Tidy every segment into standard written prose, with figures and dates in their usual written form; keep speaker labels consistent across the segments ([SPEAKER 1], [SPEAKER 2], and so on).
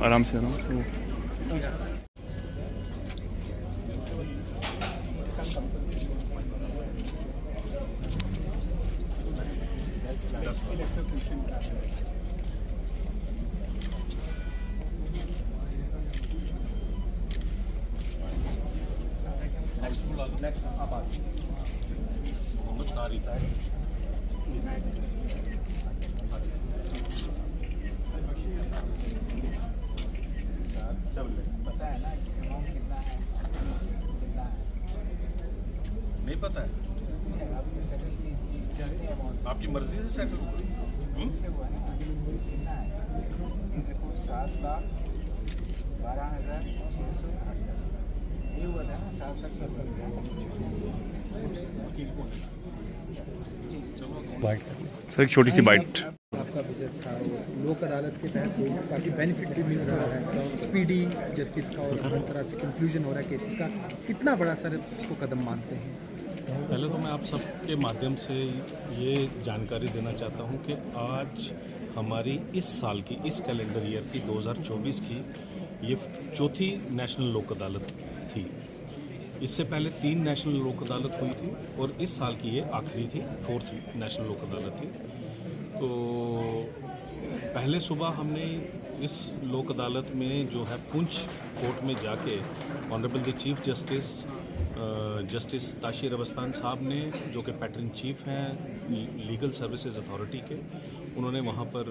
[SPEAKER 1] आराम से ना
[SPEAKER 2] नहीं पता है, आपकी मर्जी से सेटल हुआ।
[SPEAKER 3] 7,12,600 ये हुआ था ना, 7,70,000।
[SPEAKER 1] सर एक छोटी सी बाइट।
[SPEAKER 3] आपका विजिट था, लोक अदालत के तहत काफ़ी बेनिफिट भी मिल रहा है, स्पीडी जस्टिस का और हर तरह से कंक्लूजन हो रहा है केसेस का, कितना बड़ा सर इसको कदम मानते हैं?
[SPEAKER 2] पहले तो मैं आप सबके माध्यम से ये जानकारी देना चाहता हूँ कि आज हमारी इस साल की, इस कैलेंडर ईयर की 2024 की ये चौथी नेशनल लोक अदालत थी। इससे पहले 3 नेशनल लोक अदालत हुई थी और इस साल की ये आखिरी थी, 4th नेशनल लोक अदालत थी। तो पहले सुबह हमने इस लोक अदालत में जो है पुंछ कोर्ट में जाके ऑनरेबल द चीफ जस्टिस ताशीर अवस्थान साहब ने, जो कि पैटर्न चीफ हैं लीगल सर्विसेज अथॉरिटी के, उन्होंने वहाँ पर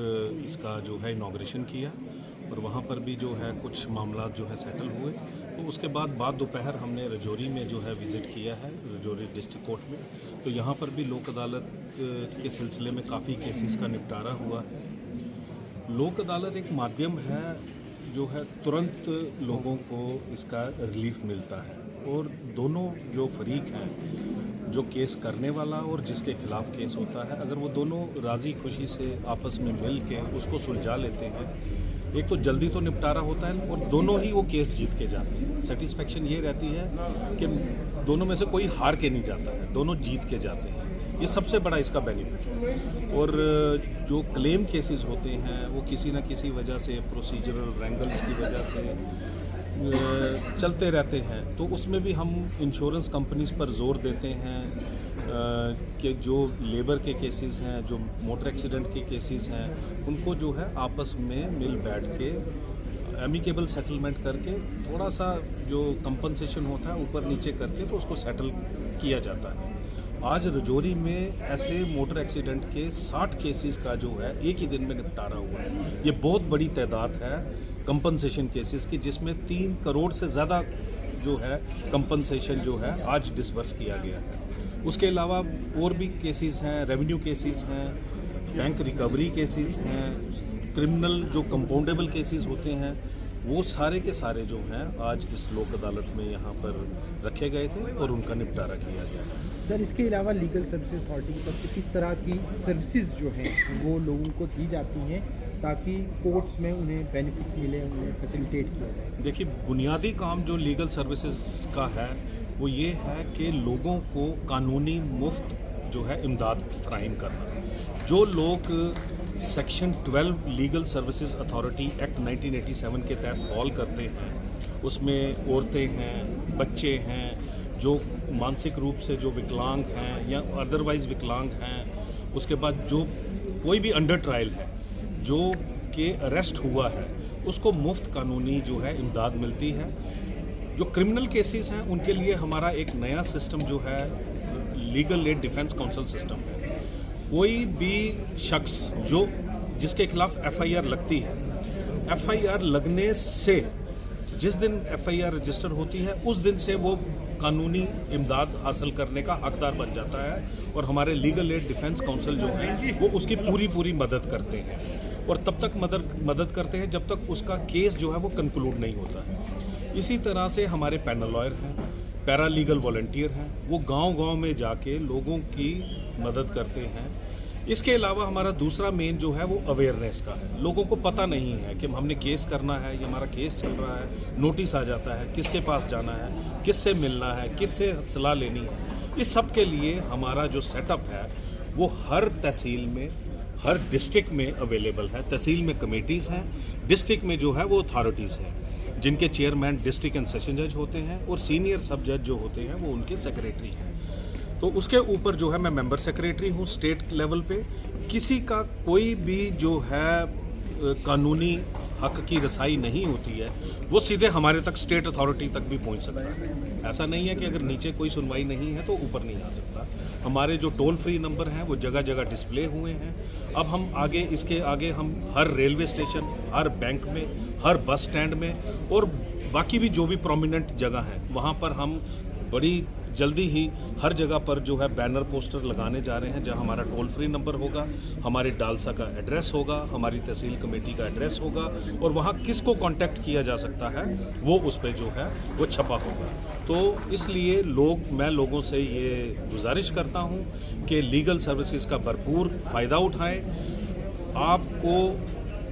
[SPEAKER 2] इसका जो है इनॉग्रेशन किया और वहाँ पर भी जो है कुछ मामला जो है सेटल हुए। तो उसके बाद दोपहर हमने रजौरी में जो है विज़िट किया है, रजौरी डिस्ट्रिक्ट कोर्ट में। तो यहाँ पर भी लोक अदालत के सिलसिले में काफ़ी केसेस का निपटारा हुआ है। लोक अदालत एक माध्यम है जो है तुरंत लोगों को इसका रिलीफ मिलता है और दोनों जो फरीक हैं, जो केस करने वाला और जिसके खिलाफ केस होता है, अगर वो दोनों राज़ी खुशी से आपस में मिल के उसको सुलझा लेते हैं, एक तो जल्दी तो निपटारा होता है और दोनों ही वो केस जीत के जाते हैं। सेटिस्फेक्शन ये रहती है कि दोनों में से कोई हार के नहीं जाता है, दोनों जीत के जाते हैं। ये सबसे बड़ा इसका बेनिफिट है। और जो क्लेम केसेस होते हैं वो किसी न किसी वजह से, प्रोसीजरल रैंगल्स की वजह से चलते रहते हैं, तो उसमें भी हम इंश्योरेंस कंपनीज पर जोर देते हैं कि जो लेबर के केसेस हैं, जो मोटर एक्सीडेंट के केसेस हैं, उनको जो है आपस में मिल बैठ के एमिकेबल सेटलमेंट करके थोड़ा सा जो कंपनसेशन होता है ऊपर नीचे करके तो उसको सेटल किया जाता है। आज रजौरी में ऐसे मोटर एक्सीडेंट के 60 केसेस का जो है एक ही दिन में निपटारा हुआ है। ये बहुत बड़ी तादाद है कंपनसेशन केसेस की, जिसमें 3 करोड़ से ज़्यादा जो है कंपनसेशन जो है आज डिसबर्स किया गया है। उसके अलावा और भी केसेस हैं, रेवेन्यू केसेस हैं, बैंक रिकवरी केसेस हैं, क्रिमिनल जो कंपाउंडेबल केसेस होते हैं, वो सारे के सारे जो हैं आज इस लोक अदालत में यहाँ पर रखे गए थे और उनका निपटारा किया गया है।
[SPEAKER 3] सर, इसके अलावा लीगल सर्विसेज अथॉरिटी पर किसी तरह की सर्विसेज जो हैं वो लोगों को दी जाती हैं ताकि कोर्ट्स में उन्हें बेनिफिट मिले, उन्हें फैसिलिटेट किया जाए?
[SPEAKER 2] देखिए, बुनियादी काम जो लीगल सर्विसेज का है वो ये है कि लोगों को कानूनी मुफ्त जो है इमदाद फराहम करना। जो लोग section 12 legal services authority act 1987 के तहत फॉल करते हैं, उसमें औरतें हैं, बच्चे हैं, जो मानसिक रूप से जो विकलांग हैं या अदरवाइज़ विकलांग हैं, उसके बाद जो कोई भी अंडर ट्रायल है जो कि अरेस्ट हुआ है, उसको मुफ्त कानूनी जो है इमदाद मिलती है। जो क्रिमिनल केसेस हैं उनके लिए हमारा एक नया सिस्टम जो है legal aid defence council system है। कोई भी शख्स जिसके खिलाफ एफआईआर लगती है, एफआईआर लगने से जिस दिन एफआईआर रजिस्टर होती है उस दिन से वो कानूनी इमदाद हासिल करने का हकदार बन जाता है और हमारे लीगल एड डिफेंस काउंसिल जो है वो उसकी पूरी मदद करते हैं और तब तक मदद करते हैं जब तक उसका केस जो है वो कंक्लूड नहीं होता है। इसी तरह से हमारे पैनल लॉयर हैं, पैरा लीगल वॉलंटियर हैं, वो गांव-गांव में जाके लोगों की मदद करते हैं। इसके अलावा हमारा दूसरा मेन जो है वो अवेयरनेस का है। लोगों को पता नहीं है कि हमने केस करना है, ये हमारा केस चल रहा है, नोटिस आ जाता है, किसके पास जाना है, किससे मिलना है, किससे सलाह लेनी है। इस सब के लिए हमारा जो सेटअप है वो हर तहसील में, हर डिस्ट्रिक्ट में अवेलेबल है। तहसील में कमेटीज़ हैं, डिस्ट्रिक्ट में जो है वो अथॉरिटीज़ हैं जिनके चेयरमैन डिस्ट्रिक्ट एंड सेशन जज होते हैं और सीनियर सब जज जो होते हैं वो उनके सेक्रेटरी हैं। तो उसके ऊपर जो है मैं मेंबर सेक्रेटरी हूँ स्टेट लेवल पे। किसी का कोई भी जो है कानूनी हक की रसाई नहीं होती है वो सीधे हमारे तक स्टेट अथॉरिटी तक भी पहुँच सकता है। ऐसा नहीं है कि अगर नीचे कोई सुनवाई नहीं है तो ऊपर नहीं आ सकता। हमारे जो टोल फ्री नंबर हैं वो जगह जगह डिस्प्ले हुए हैं। अब हम इसके आगे हम हर रेलवे स्टेशन, हर बैंक में, हर बस स्टैंड में और बाकी भी जो भी प्रोमिनेंट जगह हैं वहाँ पर हम बड़ी जल्दी ही हर जगह पर जो है बैनर पोस्टर लगाने जा रहे हैं जहां हमारा टोल फ्री नंबर होगा, हमारे डालसा का एड्रेस होगा, हमारी तहसील कमेटी का एड्रेस होगा और वहां किसको कांटेक्ट किया जा सकता है वो उस पर जो है वो छपा होगा। तो इसलिए मैं लोगों से ये गुजारिश करता हूं कि लीगल सर्विसेज का भरपूर फ़ायदा उठाएं। आपको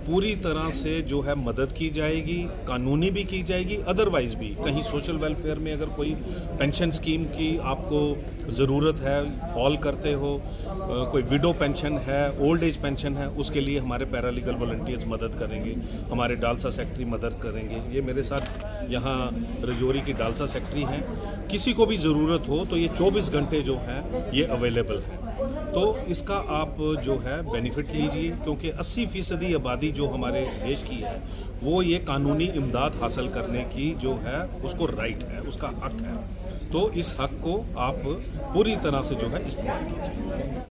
[SPEAKER 2] पूरी तरह से जो है मदद की जाएगी, कानूनी भी की जाएगी, अदरवाइज़ भी कहीं सोशल वेलफेयर में अगर कोई पेंशन स्कीम की आपको ज़रूरत है, फॉल करते हो, कोई विडो पेंशन है, ओल्ड एज पेंशन है, उसके लिए हमारे पैरालीगल वॉलंटियर्स मदद करेंगे, हमारे डालसा सेक्रेटरी मदद करेंगे। ये मेरे साथ यहाँ रजौरी की डालसा सेक्रेटरी हैं। किसी को भी ज़रूरत हो तो ये 24 घंटे जो है ये अवेलेबल है। तो इसका आप जो है बेनिफिट लीजिए क्योंकि 80% आबादी जो हमारे देश की है वो ये कानूनी इमदाद हासिल करने की जो है उसको राइट है, उसका हक है। तो इस हक को आप पूरी तरह से जो है इस्तेमाल कीजिए।